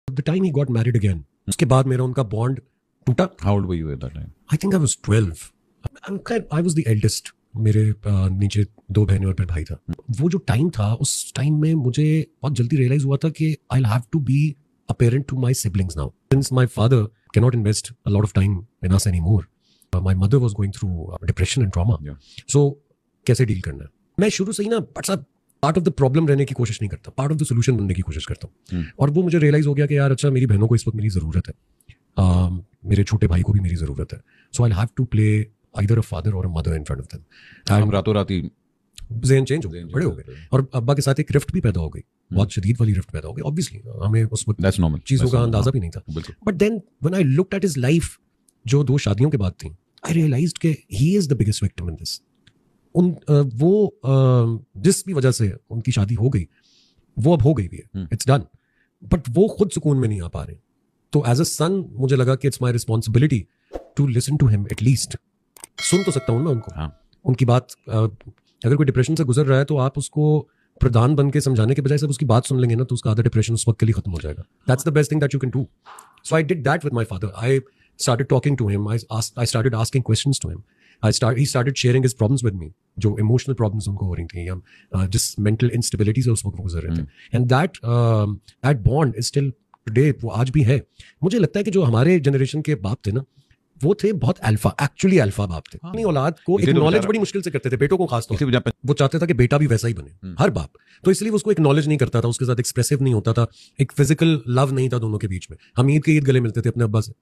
The time he got married again, उसके बाद मेरा उनका बॉन्ड टूटा। How old were you at that time? I think I was 12। I was the eldest, मेरे नीचे 2 बहनें और फिर भाई था। वो जो टाइम था, उस टाइम में मुझे बहुत जल्दी रियलाइज हुआ था कि I have to be a parent to my siblings now, since my father can not invest a lot of time in us anymore. My mother was going through depression and trauma. So कैसे deal करना है, मैं शुरू से ही ना but साहब part of the problem रहने की कोशिश नहीं करता, पार्ट ऑफ द सोल्यूशन बनने की कोशिश करता हूँ। और वो मुझे रियलाइज हो गया कि यार अच्छा, मेरी बहनों को इस वक्त मेरी ज़रूरत है, मेरे छोटे भाई को भी मेरी ज़रूरत है। So I have to play either a father or a mother in front of them. आप रातों रात ही ज़हन चेंज हो गए, बड़े हो गए, और अब्बा के साथ एक रिफ्ट भी पैदा हो गई, बहुत शदीद वाली रिफ्ट पैदा हो गई। ऑब्वियसली हमें उस वक्त That's normal. चीज़ों That's का normal. अंदाजा हाँ, भी नहीं था। बिल्कुल। But then when I looked at his life, जो 2 शादियों के बाद थी, आई रियलाइज्ड कि he is the biggest victim in this. जिस भी वजह से उनकी शादी हो गई, वो अब हो गई भी है, इट्स डन, बट वो खुद सुकून में नहीं आ पा रहे। तो एज अ सन मुझे लगा कि it's my responsibility to listen to him. At least सुन तो सकता हूँ मैं उनको, हाँ। उनकी बात। अगर कोई डिप्रेशन से गुजर रहा है तो आप उसको प्रधान बन के समझाने के बजाय सब उसकी बात सुन लेंगे ना, तो उसका आधा डिप्रेशन उस वक्त के लिए खत्म हो जाएगा। That's the best thing that you can do. So I did that with my father. I started talking to him. I started asking questions to him. He started sharing his problems with me, जो emotional problems उनको हो रही थी, या जिस mental instability से उस वक्त वो गुजर रहे थे। And that bond is still today, वो आज भी है। मुझे लगता है कि जो हमारे जनरेशन के बाप थे ना, वो थे बहुत अल्फा, एक्चुअली अल्फा बाप थे। अपनी औलाद को एक्नॉलेज बड़ी मुश्किल से करते थे, बेटों को खास तौर पे। वो चाहते था कि बेटा भी वैसा ही बने, हर बाप। तो इसलिए उसको एक्नॉलेज नहीं करता था, उसके साथ एक्सप्रेसिव नहीं होता था, एक फिजिकल लव नहीं था दोनों के बीच में। हम ईद के ईद गले मिलते थे अपने अब्बा से,